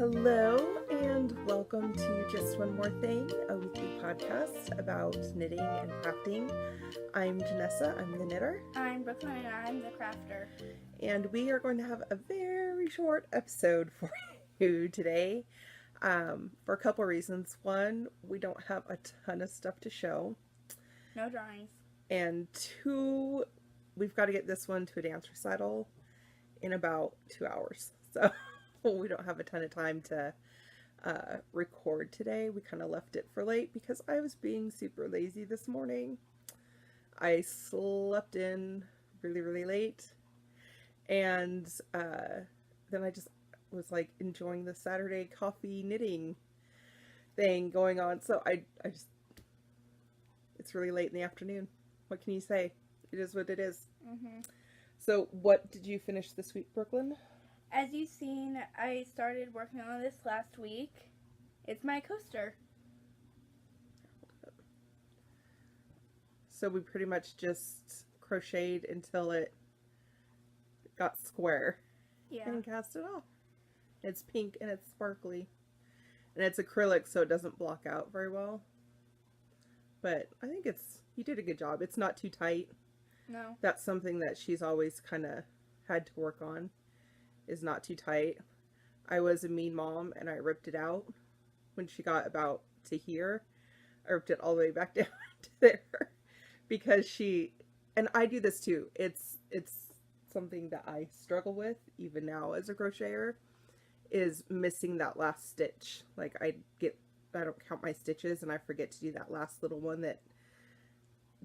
Hello and welcome to Just One More Thing, a weekly podcast about knitting and crafting. I'm Janessa, I'm the knitter. I'm Brooklyn and I'm the crafter. And we are going to have a very short episode for you today for a couple reasons. One, we don't have a ton of stuff to show. No drawings. And two, we've got to get this one to a dance recital in about 2 hours. So we don't have a ton of time to record today. We kind of left it for late because I was being super lazy this morning. I slept in really late, and then I just was like enjoying the Saturday coffee knitting thing going on. So I just, it's really late in the afternoon. What can you say? It is what it is. Mm-hmm. So what did you finish this week, Brooklyn? As you've seen, I started working on this last week. It's my coaster. So we pretty much just crocheted until it got square. Yeah. And cast it off. It's pink and it's sparkly. And it's acrylic, so it doesn't block out very well. But I think you did a good job. It's not too tight. No. That's something that she's always kind of had to work on, is not too tight. I was a mean mom and I ripped it out when she got about to here. I ripped it all the way back down to there because and I do this too. It's something that I struggle with even now as a crocheter, is missing that last stitch. Like I don't count my stitches and I forget to do that last little one that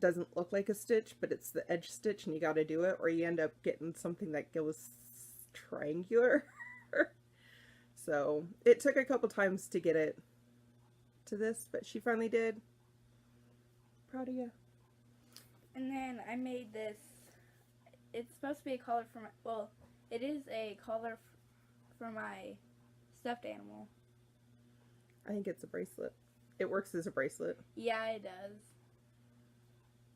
doesn't look like a stitch, but it's the edge stitch and you got to do it, or you end up getting something that goes triangular. So it took a couple times to get it to this, but she finally did. Proud of you. And then I made this. It's supposed to be a collar for it is a collar for my stuffed animal. I think it's a bracelet. It works as a bracelet. Yeah, it does.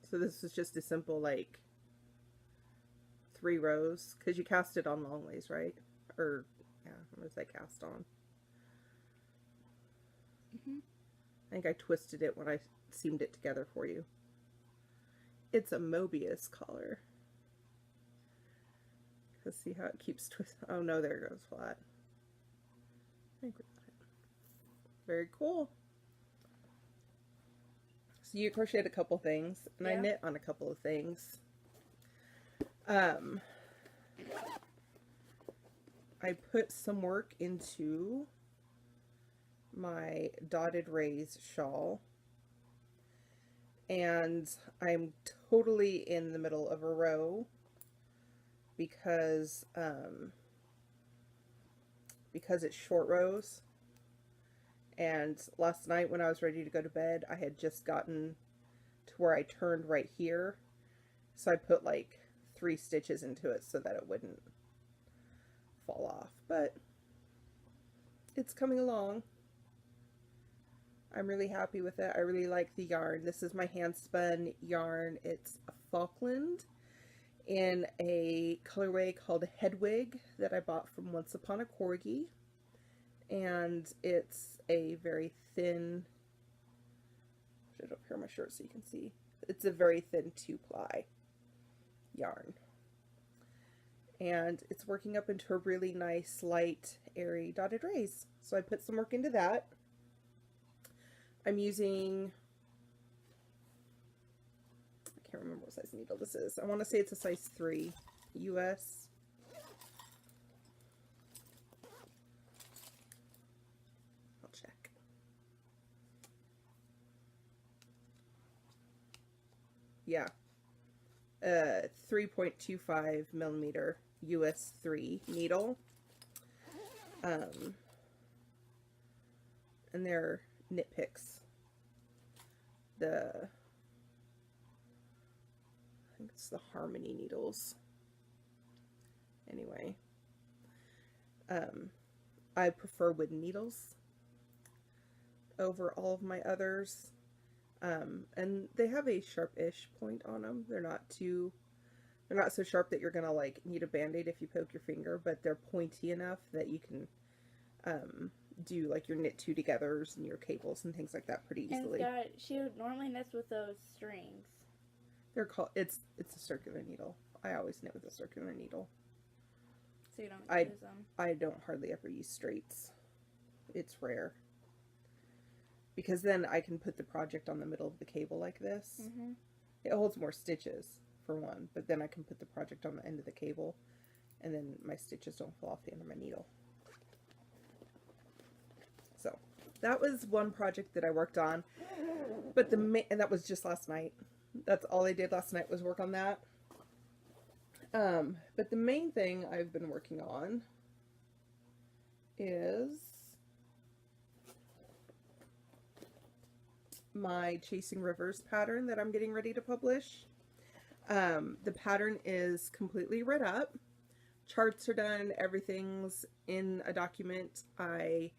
So this was just a simple, like, 3 rows, because you cast it on long ways, right? Or, yeah, I'm going to say cast on. Mm-hmm. I think I twisted it when I seamed it together for you. It's a Mobius collar. Let's see how it keeps twisting. Oh no, there it goes flat. I think we got it. Very cool. So you crocheted a couple things, and yeah. I knit on a couple of things. I put some work into my dotted rays shawl, and I'm totally in the middle of a row because it's short rows. And last night when I was ready to go to bed, I had just gotten to where I turned right here. So I put like 3 stitches into it so that it wouldn't fall off. But it's coming along. I'm really happy with it. I really like the yarn. This is my hand spun yarn. It's a Falkland in a colorway called Hedwig that I bought from Once Upon a Corgi. And it's a very thin, put it up here on my shirt so you can see. It's a very thin 2-ply yarn. And it's working up into a really nice, light, airy dotted rays. So I put some work into that. I'm using, I can't remember what size needle this is. I want to say it's a size 3 US. Yeah, 3.25 millimeter US 3 needle, and they're knit picks. I think it's the Harmony needles. Anyway, I prefer wooden needles over all of my others. And they have a sharp-ish point on them. They're not so sharp that you're gonna like need a band-aid if you poke your finger, but they're pointy enough that you can do like your knit two togethers and your cables and things like that pretty easily. And she normally knits with those strings. They're called, it's a circular needle. I always knit with a circular needle. So you don't use them? I don't hardly ever use straights. It's rare. Because then I can put the project on the middle of the cable like this. Mm-hmm. It holds more stitches, for one, but then I can put the project on the end of the cable, and then my stitches don't fall off the end of my needle. So that was one project that I worked on, but and that was just last night. That's all I did last night was work on that. But the main thing I've been working on is my Chasing Rivers pattern that I'm getting ready to publish. The pattern is completely read up. Charts are done. Everything's in a document. I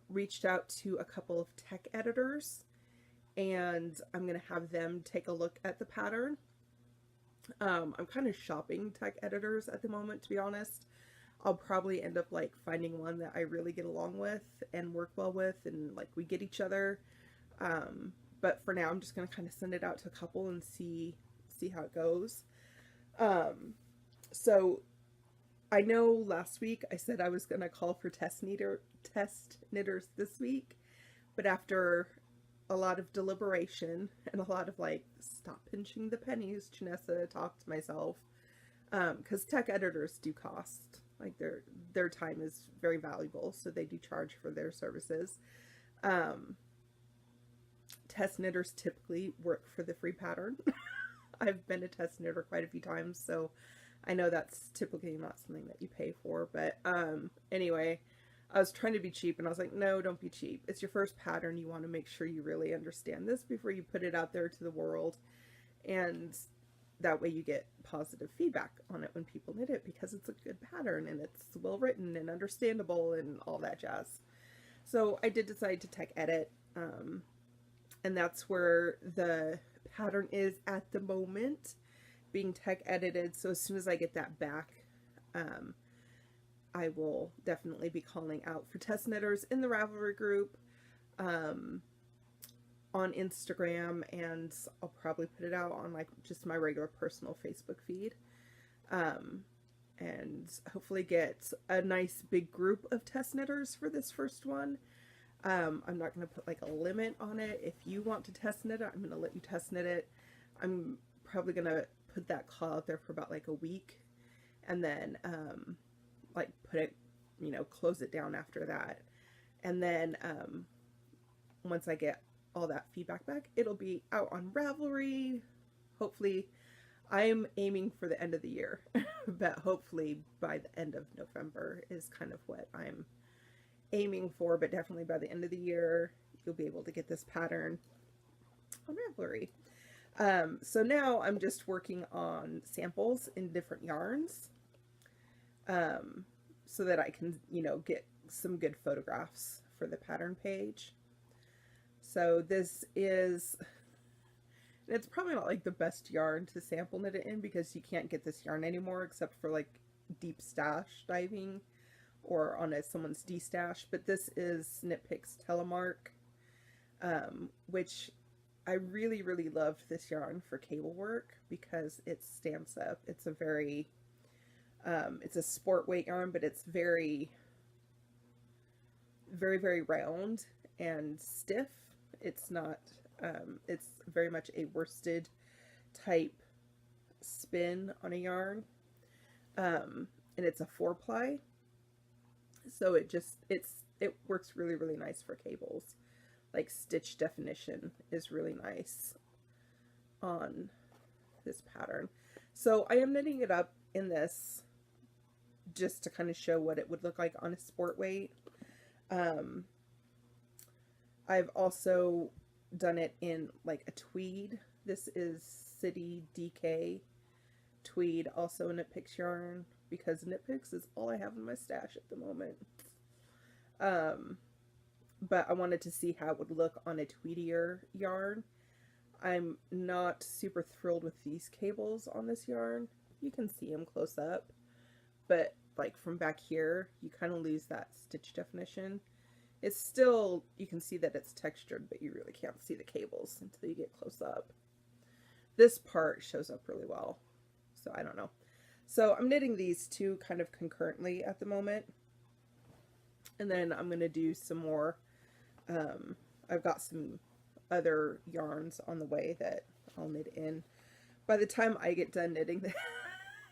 reached out to a couple of tech editors, and I'm going to have them take a look at the pattern. I'm kind of shopping tech editors at the moment, to be honest. I'll probably end up like finding one that I really get along with and work well with, and like we get each other. But for now, I'm just going to kind of send it out to a couple and see how it goes. So I know last week I said I was going to call for test knitters this week, but after a lot of deliberation and a lot of like, stop pinching the pennies, Janessa, talked to myself, because tech editors do cost. Like their time is very valuable, so they do charge for their services. Test knitters typically work for the free pattern. I've been a test knitter quite a few times, so I know that's typically not something that you pay for, but anyway, I was trying to be cheap, and I was like, no, don't be cheap. It's your first pattern. You want to make sure you really understand this before you put it out there to the world, and that way you get positive feedback on it when people knit it, because it's a good pattern, and it's well written and understandable and all that jazz. So I did decide to tech edit, and that's where the pattern is at the moment, being tech edited. So as soon as I get that back, I will definitely be calling out for test knitters in the Ravelry group, on Instagram, and I'll probably put it out on like just my regular personal Facebook feed, and hopefully get a nice big group of test knitters for this first one. I'm not going to put like a limit on it. If you want to test knit it, I'm going to let you test knit it. I'm probably going to put that call out there for about like a week, and then like put it, close it down after that. And then once I get all that feedback back, it'll be out on Ravelry. Hopefully, I'm aiming for the end of the year, but hopefully by the end of November is kind of what I'm aiming for, but definitely by the end of the year, you'll be able to get this pattern on Ravelry. So now I'm just working on samples in different yarns, so that I can, get some good photographs for the pattern page. So this is, it's probably not like the best yarn to sample knit it in, because you can't get this yarn anymore except for like deep stash diving or on someone's D-stash, but this is Knit Picks Telemark, which I really, really loved this yarn for cable work because it stamps up. It's a very, it's a sport weight yarn, but it's very, very, very round and stiff. It's not, it's very much a worsted type spin on a yarn, and it's a 4-ply. So it works really, really nice for cables. Like stitch definition is really nice on this pattern. So I am knitting it up in this just to kind of show what it would look like on a sport weight. I've also done it in like a tweed. This is City DK Tweed, also a Knit Picks yarn, because Knit Picks is all I have in my stash at the moment. But I wanted to see how it would look on a tweedier yarn. I'm not super thrilled with these cables on this yarn. You can see them close up, but like from back here, you kind of lose that stitch definition. It's still, you can see that it's textured, but you really can't see the cables until you get close up. This part shows up really well, so I don't know. So I'm knitting these two kind of concurrently at the moment. And then I'm going to do some more. I've got some other yarns on the way that I'll knit in. By the time I get done knitting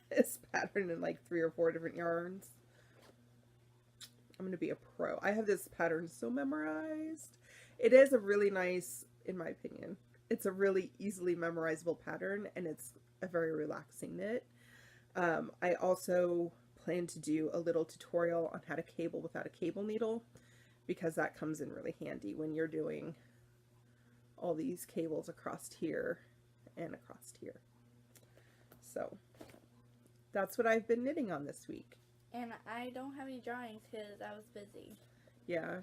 this pattern in like 3 or 4 different yarns, I'm going to be a pro. I have this pattern so memorized. It is a really nice, in my opinion, it's a really easily memorizable pattern, and it's a very relaxing knit. I also plan to do a little tutorial on how to cable without a cable needle, because that comes in really handy when you're doing all these cables across here and across here. So that's what I've been knitting on this week. And I don't have any drawings because I was busy. Yeah,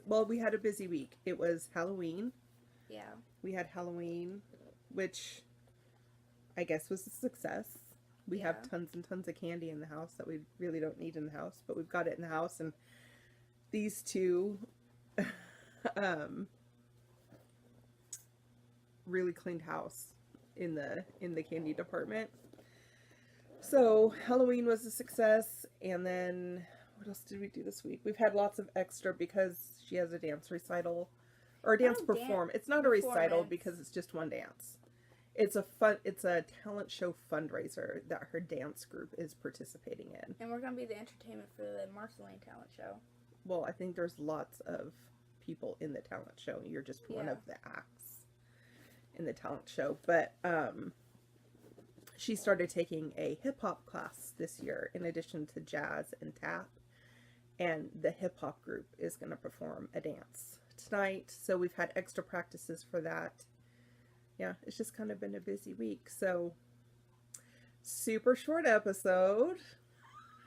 well, we had a busy week. It was Halloween. Yeah. We had Halloween, which I guess was a success. We have tons and tons of candy in the house that we really don't need in the house, but we've got it in the house. And these two really cleaned house in the candy department. So Halloween was a success. And then what else did we do this week? We've had lots of extra because she has a dance recital or a dance perform. It's not a recital because it's just one dance. It's a talent show fundraiser that her dance group is participating in. And we're going to be the entertainment for the Marceline talent show. Well, I think there's lots of people in the talent show. You're just one of the acts in the talent show. But she started taking a hip-hop class this year in addition to jazz and tap. And the hip-hop group is going to perform a dance tonight. So we've had extra practices for that. Yeah, it's just kind of been a busy week. So, super short episode.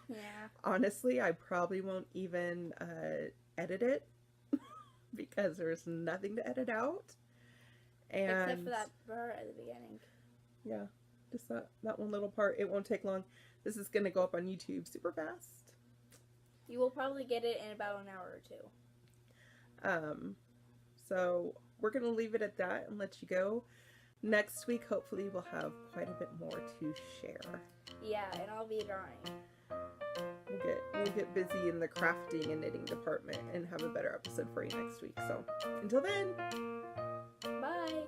Yeah. Honestly, I probably won't even edit it because there's nothing to edit out. And except for that part at the beginning. Yeah, just that one little part. It won't take long. This is going to go up on YouTube super fast. You will probably get it in about an hour or 2. So we're going to leave it at that and let you go. Next week, hopefully, we'll have quite a bit more to share. Yeah, and I'll be drawing. We'll get busy in the crafting and knitting department and have a better episode for you next week. So until then, bye.